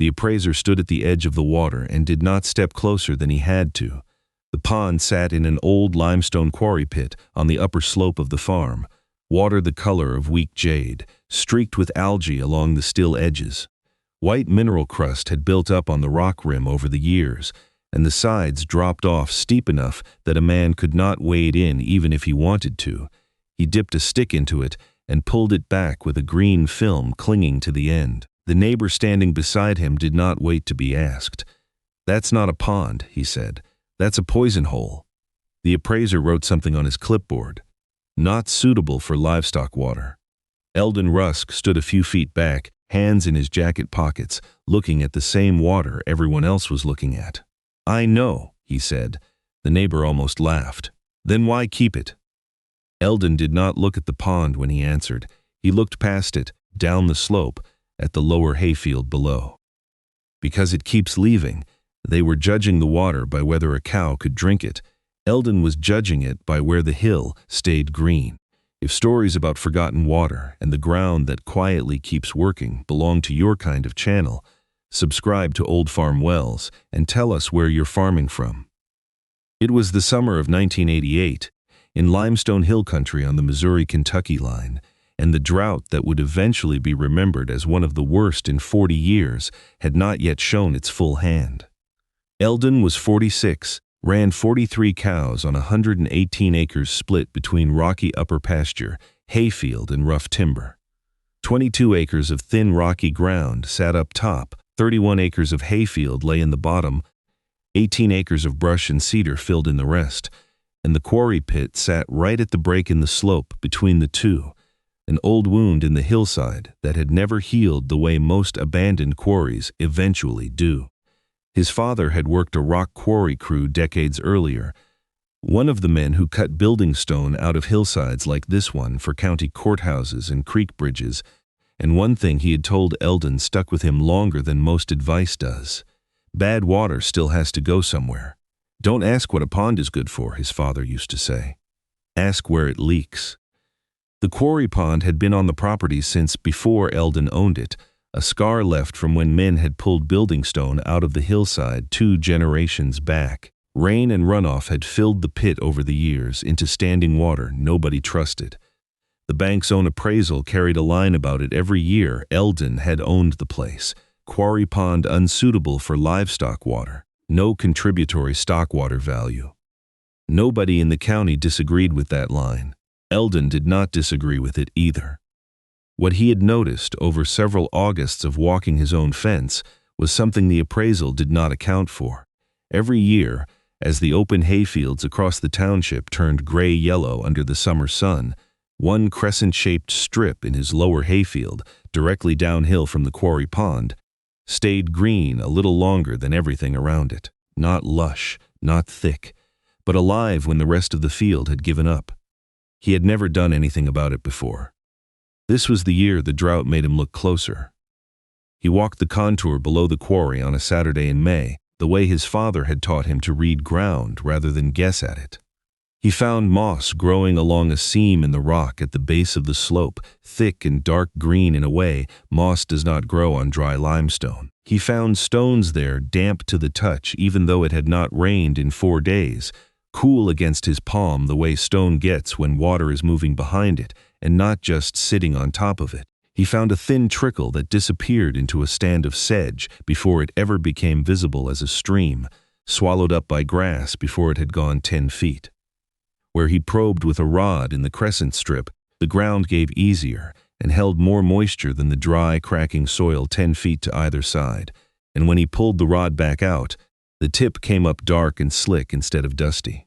The appraiser stood at the edge of the water and did not step closer than he had to. The pond sat in an old limestone quarry pit on the upper slope of the farm, water the color of weak jade, streaked with algae along the still edges. White mineral crust had built up on the rock rim over the years, and the sides dropped off steep enough that a man could not wade in even if he wanted to. He dipped a stick into it and pulled it back with a green film clinging to the end. The neighbor standing beside him did not wait to be asked. "That's not a pond," he said. "That's a poison hole." The appraiser wrote something on his clipboard. "Not suitable for livestock water." Eldon Rusk stood a few feet back, hands in his jacket pockets, looking at the same water everyone else was looking at. "I know," he said. The neighbor almost laughed. "Then why keep it?" Eldon did not look at the pond when he answered. He looked past it, down the slope, at the lower hayfield below. "Because it keeps leaving." They were judging the water by whether a cow could drink it. Eldon was judging it by where the hill stayed green. If stories about forgotten water and the ground that quietly keeps working belong to your kind of channel, subscribe to Old Farm Wells and tell us where you're farming from. It was the summer of 1988, in limestone hill country on the Missouri-Kentucky line, and the drought that would eventually be remembered as one of the worst in 40 years had not yet shown its full hand. Eldon was 46, ran 43 cows on 118 acres split between rocky upper pasture, hayfield, and rough timber. 22 acres of thin rocky ground sat up top, 31 acres of hayfield lay in the bottom, 18 acres of brush and cedar filled in the rest, and the quarry pit sat right at the break in the slope between the two, an old wound in the hillside that had never healed the way most abandoned quarries eventually do. His father had worked a rock quarry crew decades earlier, one of the men who cut building stone out of hillsides like this one for county courthouses and creek bridges, and one thing he had told Eldon stuck with him longer than most advice does. Bad water still has to go somewhere. Don't ask what a pond is good for, his father used to say. Ask where it leaks. The quarry pond had been on the property since before Eldon owned it, a scar left from when men had pulled building stone out of the hillside 2 generations back. Rain and runoff had filled the pit over the years into standing water nobody trusted. The bank's own appraisal carried a line about it every year Eldon had owned the place. Quarry pond unsuitable for livestock water. No contributory stock water value. Nobody in the county disagreed with that line. Eldon did not disagree with it either. What he had noticed over several Augusts of walking his own fence was something the appraisal did not account for. Every year, as the open hayfields across the township turned gray-yellow under the summer sun, one crescent-shaped strip in his lower hayfield, directly downhill from the quarry pond, stayed green a little longer than everything around it. Not lush, not thick, but alive when the rest of the field had given up. He had never done anything about it before. This was the year the drought made him look closer. He walked the contour below the quarry on a Saturday in May, the way his father had taught him to read ground rather than guess at it. He found moss growing along a seam in the rock at the base of the slope, thick and dark green in a way moss does not grow on dry limestone. He found stones there damp to the touch even though it had not rained in 4 days, cool against his palm the way stone gets when water is moving behind it and not just sitting on top of it. He found a thin trickle that disappeared into a stand of sedge before it ever became visible as a stream, swallowed up by grass before it had gone 10 feet. Where he probed with a rod in the crescent strip, the ground gave easier and held more moisture than the dry, cracking soil 10 feet to either side, and when he pulled the rod back out, the tip came up dark and slick instead of dusty.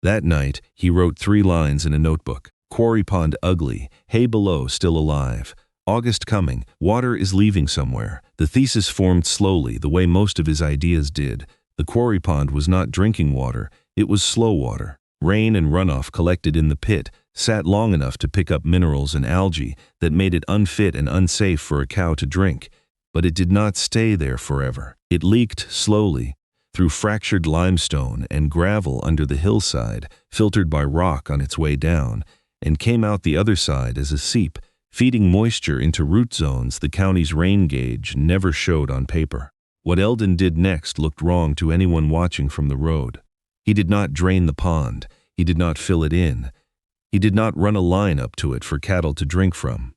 That night, he wrote 3 lines in a notebook. Quarry pond ugly, hay below still alive. August coming, water is leaving somewhere. The thesis formed slowly, the way most of his ideas did. The quarry pond was not drinking water, it was slow water. Rain and runoff collected in the pit, sat long enough to pick up minerals and algae that made it unfit and unsafe for a cow to drink. But it did not stay there forever. It leaked slowly, through fractured limestone and gravel under the hillside, filtered by rock on its way down, and came out the other side as a seep, feeding moisture into root zones the county's rain gauge never showed on paper. What Eldon did next looked wrong to anyone watching from the road. He did not drain the pond. He did not fill it in. He did not run a line up to it for cattle to drink from.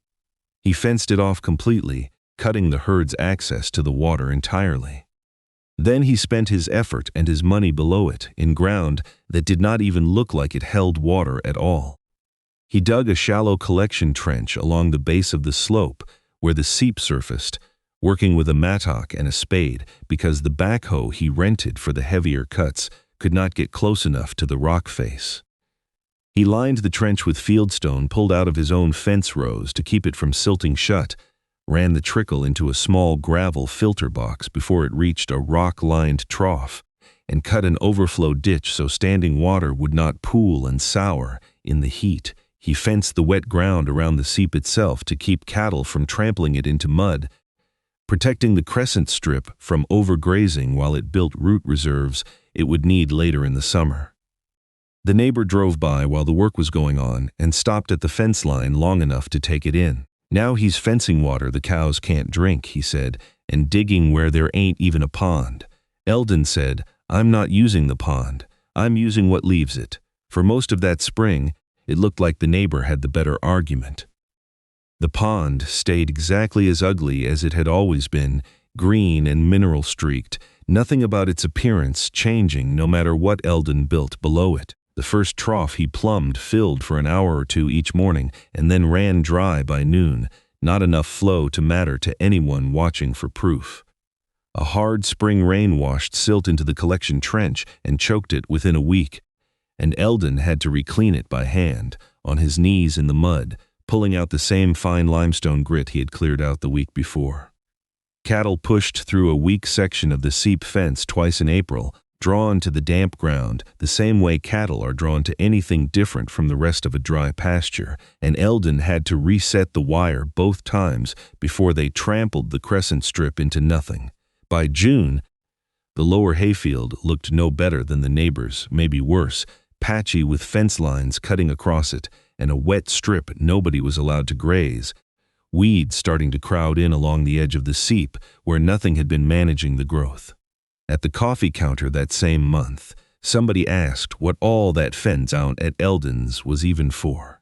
He fenced it off completely, cutting the herd's access to the water entirely. Then he spent his effort and his money below it, in ground that did not even look like it held water at all. He dug a shallow collection trench along the base of the slope where the seep surfaced, working with a mattock and a spade because the backhoe he rented for the heavier cuts could not get close enough to the rock face. He lined the trench with fieldstone pulled out of his own fence rows to keep it from silting shut, ran the trickle into a small gravel filter box before it reached a rock-lined trough, and cut an overflow ditch so standing water would not pool and sour in the heat. He fenced the wet ground around the seep itself to keep cattle from trampling it into mud, protecting the crescent strip from overgrazing while it built root reserves it would need later in the summer. The neighbor drove by while the work was going on and stopped at the fence line long enough to take it in. "Now he's fencing water the cows can't drink," he said, "and digging where there ain't even a pond." Eldon said, "I'm not using the pond. I'm using what leaves it." For most of that spring, it looked like the neighbor had the better argument. The pond stayed exactly as ugly as it had always been, green and mineral-streaked, nothing about its appearance changing no matter what Eldon built below it. The first trough he plumbed filled for an hour or two each morning and then ran dry by noon, not enough flow to matter to anyone watching for proof. A hard spring rain washed silt into the collection trench and choked it within a week, and Eldon had to reclean it by hand, on his knees in the mud, pulling out the same fine limestone grit he had cleared out the week before. Cattle pushed through a weak section of the seep fence twice in April, drawn to the damp ground the same way cattle are drawn to anything different from the rest of a dry pasture, and Eldon had to reset the wire both times before they trampled the crescent strip into nothing. By June, the lower hayfield looked no better than the neighbor's, maybe worse, patchy with fence lines cutting across it and a wet strip nobody was allowed to graze, weeds starting to crowd in along the edge of the seep where nothing had been managing the growth. At the coffee counter that same month, somebody asked what all that fence out at Eldon's was even for.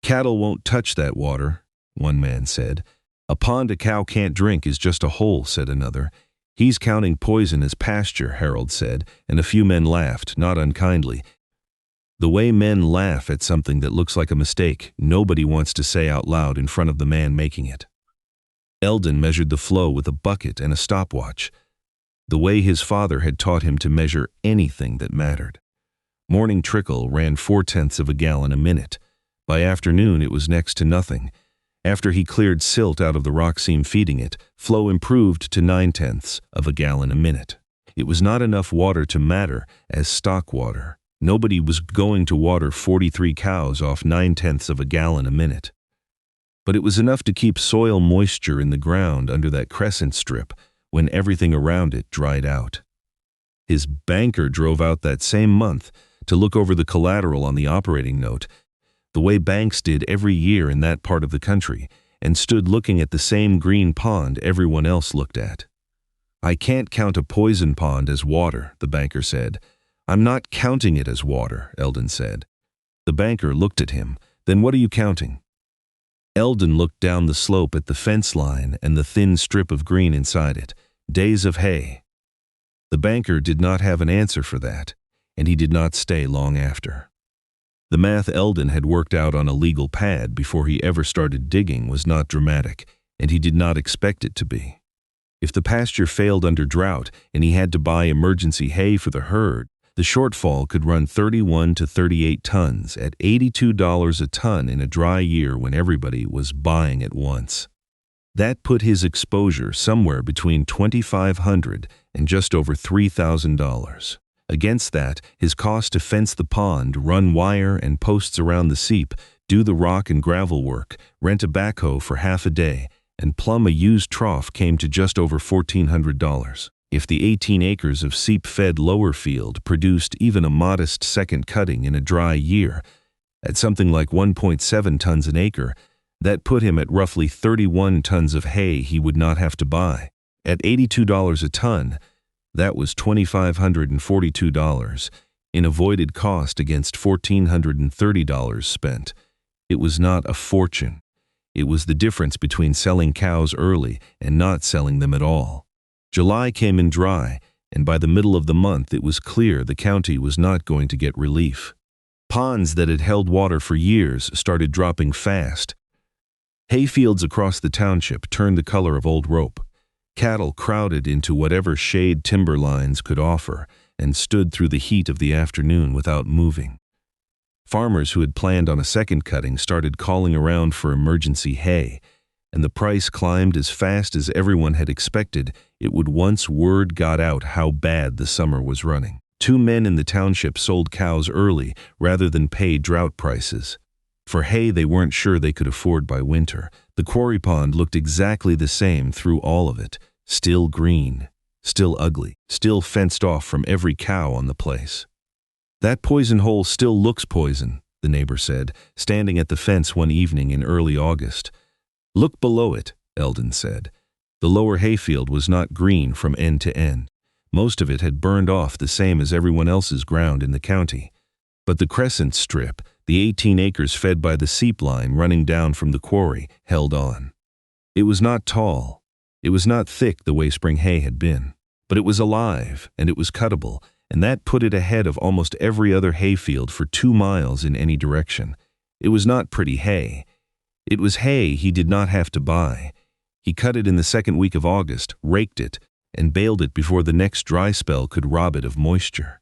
"Cattle won't touch that water," one man said. "A pond a cow can't drink is just a hole," said another. "He's counting poison as pasture," Harold said, and a few men laughed, not unkindly. The way men laugh at something that looks like a mistake, nobody wants to say out loud in front of the man making it. Eldon measured the flow with a bucket and a stopwatch, the way his father had taught him to measure anything that mattered. Morning trickle ran 4/10 of a gallon a minute. By afternoon, it was next to nothing. After he cleared silt out of the rock seam feeding it, flow improved to 9/10 of a gallon a minute. It was not enough water to matter as stock water. Nobody was going to water 43 cows off 9/10 of a gallon a minute. But it was enough to keep soil moisture in the ground under that crescent strip when everything around it dried out. His banker drove out that same month to look over the collateral on the operating note, the way banks did every year in that part of the country, and stood looking at the same green pond everyone else looked at. "I can't count a poison pond as water," the banker said. "I'm not counting it as water," Eldon said. The banker looked at him. "Then what are you counting?" Eldon looked down the slope at the fence line and the thin strip of green inside it. Days of hay. The banker did not have an answer for that, and he did not stay long after. The math Eldon had worked out on a legal pad before he ever started digging was not dramatic, and he did not expect it to be. If the pasture failed under drought and he had to buy emergency hay for the herd, the shortfall could run 31 to 38 tons at $82 a ton in a dry year when everybody was buying at once. That put his exposure somewhere between $2,500 and just over $3,000. Against that, his cost to fence the pond, run wire and posts around the seep, do the rock and gravel work, rent a backhoe for half a day, and plumb a used trough came to just over $1,400. If the 18 acres of seep-fed lower field produced even a modest second cutting in a dry year, at something like 1.7 tons an acre, That put him at roughly 31 tons of hay he would not have to buy. At $82 a ton, that was $2,542 in avoided cost against $1,430 spent. It was not a fortune. It was the difference between selling cows early and not selling them at all. July came in dry, and by the middle of the month it was clear the county was not going to get relief. Ponds that had held water for years started dropping fast. Hayfields across the township turned the color of old rope. Cattle crowded into whatever shade timber lines could offer and stood through the heat of the afternoon without moving. Farmers who had planned on a second cutting started calling around for emergency hay, and the price climbed as fast as everyone had expected it would once word got out how bad the summer was running. 2 men in the township sold cows early rather than pay drought prices. For hay they weren't sure they could afford by winter. The quarry pond looked exactly the same through all of it, still green, still ugly, still fenced off from every cow on the place. "That poison hole still looks poison," the neighbor said, standing at the fence one evening in early August. "Look below it," Eldon said. The lower hayfield was not green from end to end. Most of it had burned off the same as everyone else's ground in the county. But the crescent strip, the 18 acres fed by the seep line running down from the quarry, held on. It was not tall. It was not thick the way spring hay had been. But it was alive, and it was cuttable, and that put it ahead of almost every other hayfield for 2 miles in any direction. It was not pretty hay. It was hay he did not have to buy. He cut it in the second week of August, raked it, and baled it before the next dry spell could rob it of moisture.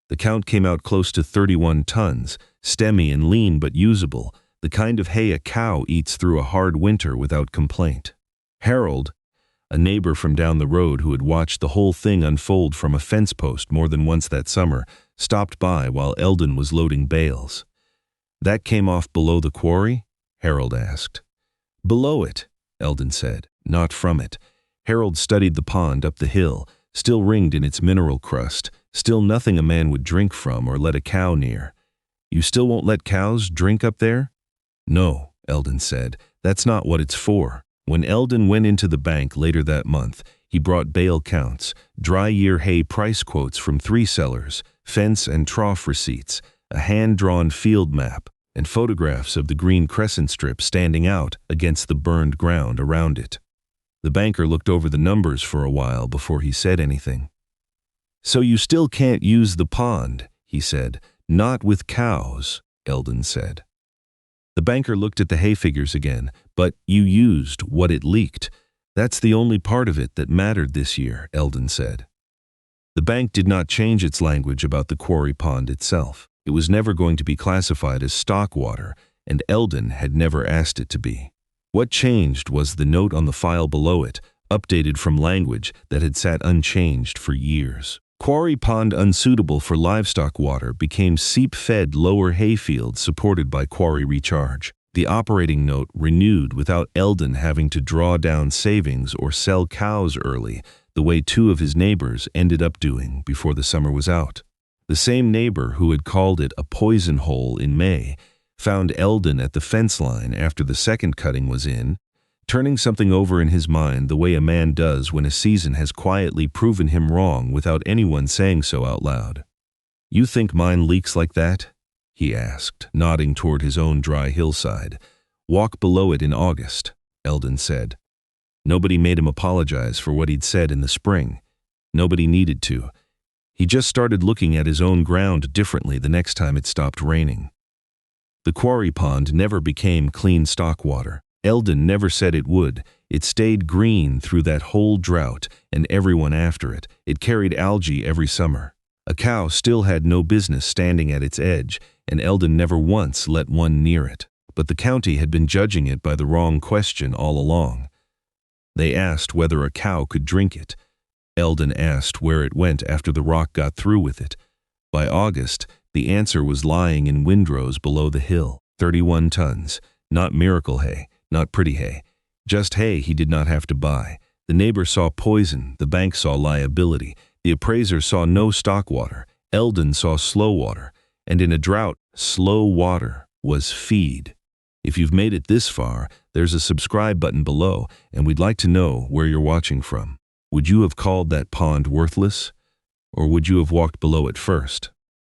The count came out close to 31 tons, stemmy and lean but usable, the kind of hay a cow eats through a hard winter without complaint. Harold, a neighbor from down the road who had watched the whole thing unfold from a fence post more than once that summer, stopped by while Eldon was loading bales. "That came off below the quarry?" Harold asked. "Below it," Eldon said, "not from it." Harold studied the pond up the hill, still ringed in its mineral crust, still nothing a man would drink from or let a cow near. "You still won't let cows drink up there?" "No," Eldon said, "that's not what it's for." When Eldon went into the bank later that month, he brought bale counts, dry year hay price quotes from 3 sellers, fence and trough receipts, a hand-drawn field map, and photographs of the green crescent strip standing out against the burned ground around it. The banker looked over the numbers for a while before he said anything. "So you still can't use the pond," he said. "Not with cows," Eldon said. The banker looked at the hay figures again. "But you used what it leaked. That's the only part of it that mattered this year," Eldon said. The bank did not change its language about the quarry pond itself. It was never going to be classified as stock water, and Eldon had never asked it to be. What changed was the note on the file below it, updated from language that had sat unchanged for years. Quarry pond unsuitable for livestock water became seep-fed lower hayfield supported by quarry recharge. The operating note renewed without Eldon having to draw down savings or sell cows early, the way 2 of his neighbors ended up doing before the summer was out. The same neighbor who had called it a poison hole in May found Eldon at the fence line after the second cutting was in, turning something over in his mind the way a man does when a season has quietly proven him wrong without anyone saying so out loud. "You think mine leaks like that?" he asked, nodding toward his own dry hillside. "Walk below it in August," Eldon said. Nobody made him apologize for what he'd said in the spring. Nobody needed to. He just started looking at his own ground differently the next time it stopped raining. The quarry pond never became clean stock water. Eldon never said it would. It stayed green through that whole drought and everyone after it. It carried algae every summer. A cow still had no business standing at its edge, and Eldon never once let one near it. But the county had been judging it by the wrong question all along. They asked whether a cow could drink it. Eldon asked where it went after the rock got through with it. By August, the answer was lying in windrows below the hill. 31 tons. Not miracle hay, not pretty hay. Just hay he did not have to buy. The neighbor saw poison, the bank saw liability, the appraiser saw no stock water, Eldon saw slow water, and in a drought, slow water was feed. If you've made it this far, there's a subscribe button below, and we'd like to know where you're watching from. Would you have called that pond worthless? Or would you have walked below it first?